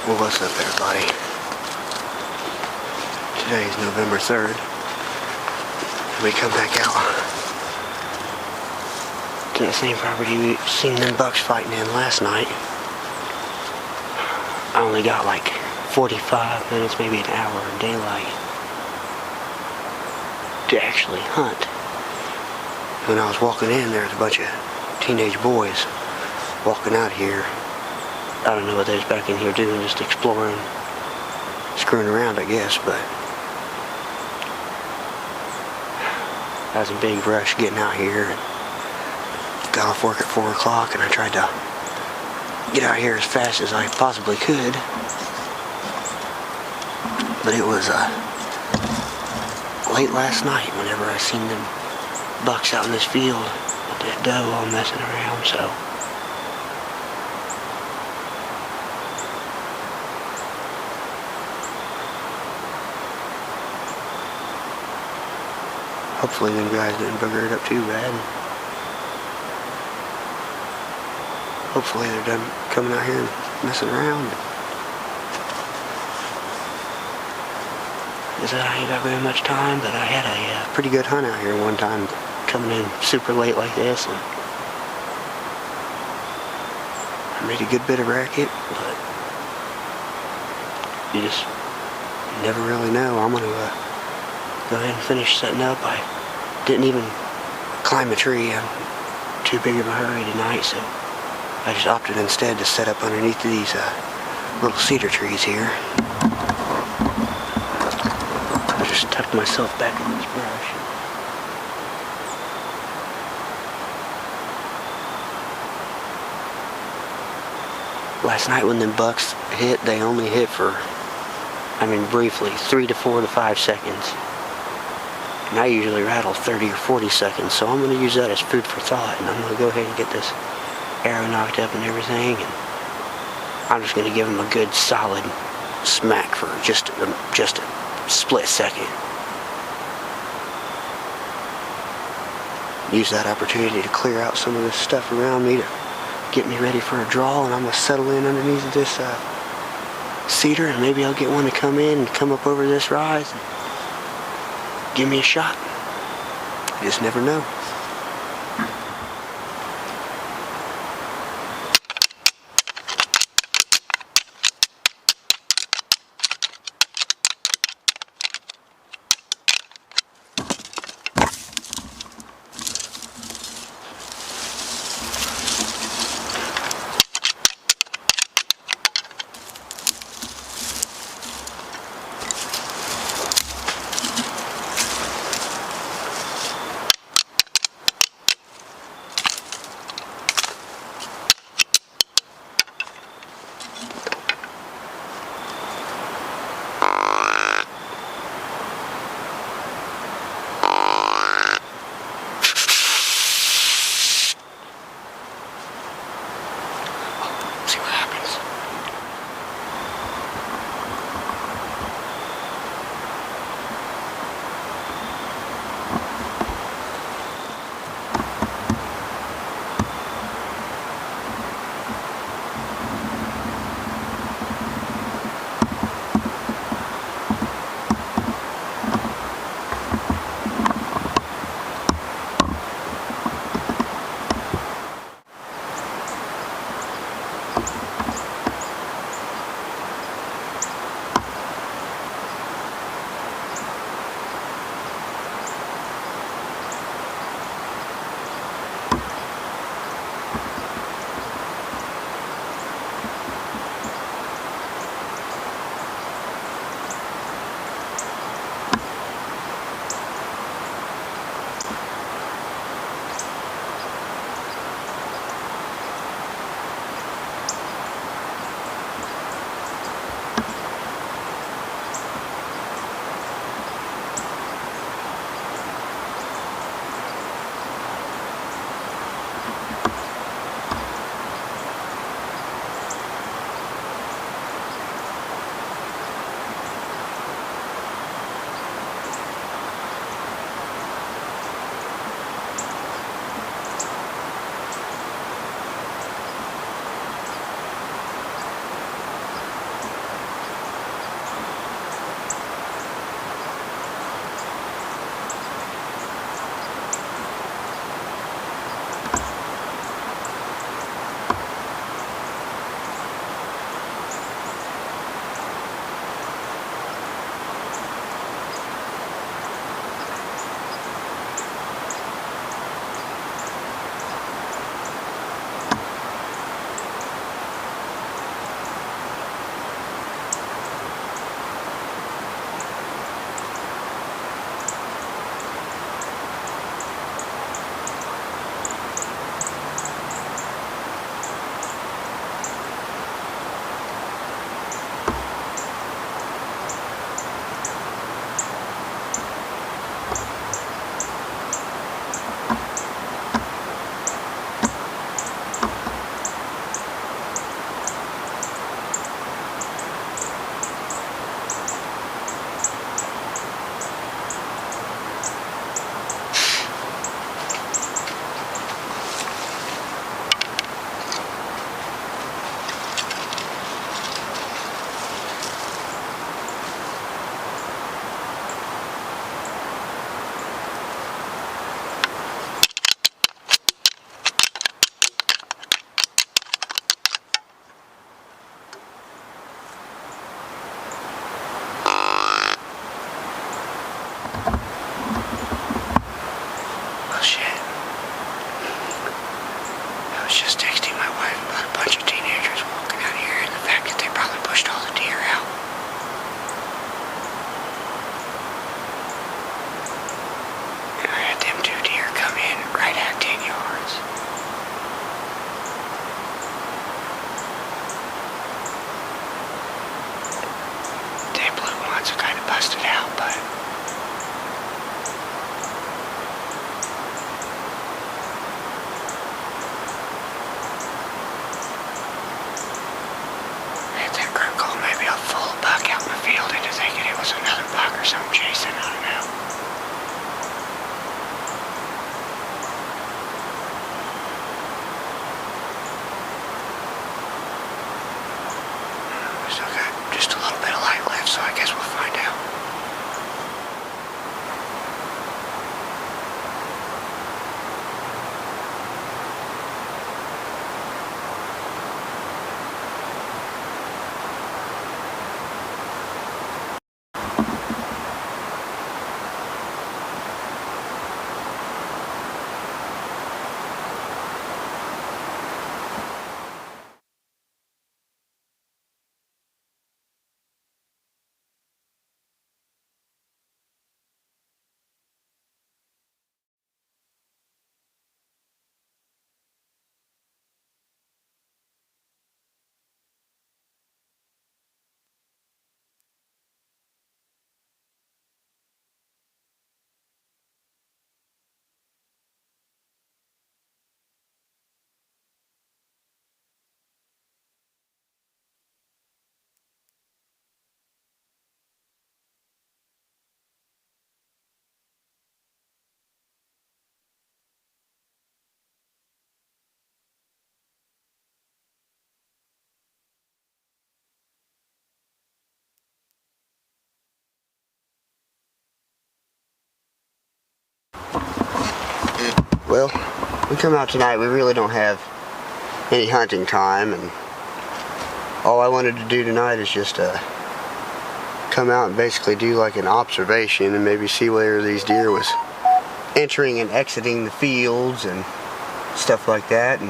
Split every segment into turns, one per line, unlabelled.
Well, what's up, everybody? Today is November 3rd. We come back out to the same property we seen them bucks fighting in last night. I only got like 45 minutes, maybe an hour of daylight to actually hunt. When I was walking in, there was a bunch of teenage boys walking out here. I don't know what they was back in here doing, just exploring, screwing around, I guess, but I was in a big rush getting out here and got off work at 4 o'clock, and I tried to get out here as fast as I possibly could, but it was late last night whenever I seen them bucks out in this field with that doe all messing around, so hopefully them guys didn't booger it up too bad. Hopefully they're done coming out here and messing around. I said I ain't got very much time, but I had a pretty good hunt out here one time, coming in super late like this, and I made a good bit of racket, but you just never really know. I'm gonna go ahead and finish setting up. I didn't even climb a tree. I'm too big of a hurry tonight, so I just opted instead to set up underneath these little cedar trees here. I just tucked myself back in this brush. Last night when them bucks hit, they only hit for, briefly, 3 to 4 to 5 seconds. And I usually rattle 30 or 40 seconds, so I'm going to use that as food for thought, and I'm going to go ahead and get this arrow knocked up and everything, and I'm just going to give him a good solid smack for just a split second. Use that opportunity to clear out some of this stuff around me to get me ready for a draw, and I'm going to settle in underneath this cedar, and maybe I'll get one to come in and come up over this rise and give me a shot. You just never know. was just texting my wife about a bunch of teenagers walking out here and the fact that they probably pushed all the deer out. And I had them 2 deer come in right at 10 yards. They blue ones are kind of busted out, but maybe a full buck out in the field into thinking it was another buck or something chasing, I don't know. We still got just a little bit of light left, so I guess we'll find out. Well, we come out tonight, we really don't have any hunting time, and all I wanted to do tonight is just come out and basically do like an observation and maybe see where these deer was entering and exiting the fields and stuff like that. And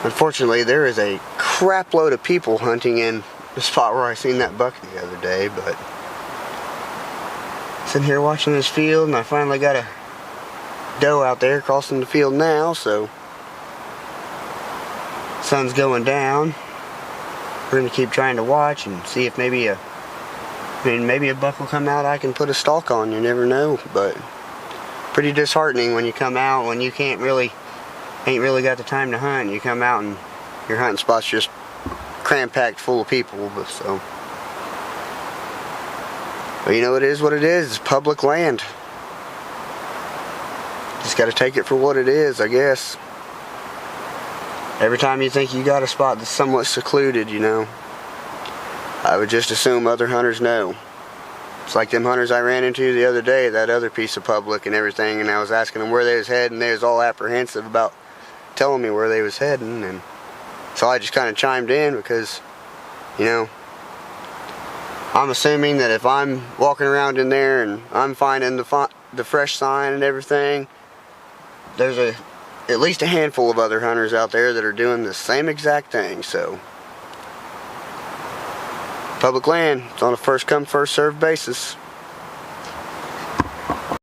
unfortunately there is a crap load of people hunting in the spot where I seen that buck the other day, but sitting here watching this field, and I finally got a doe out there crossing the field now, so sun's going down. We're going to keep trying to watch and see if maybe a buck will come out I can put a stalk on. You never know, but pretty disheartening when you come out when you ain't really got the time to hunt. You come out and your hunting spot's just cram-packed full of people, but you know, it is what it is. It's public land. Just got to take it for what it is, I guess. Every time you think you got a spot that's somewhat secluded, you know, I would just assume other hunters know. It's like them hunters I ran into the other day, that other piece of public and everything, and I was asking them where they was heading, and they was all apprehensive about telling me where they was heading, and so I just kind of chimed in because, you know, I'm assuming that if I'm walking around in there and I'm finding the fresh sign and everything, there's at least a handful of other hunters out there that are doing the same exact thing. So public land, it's on a first come first served basis.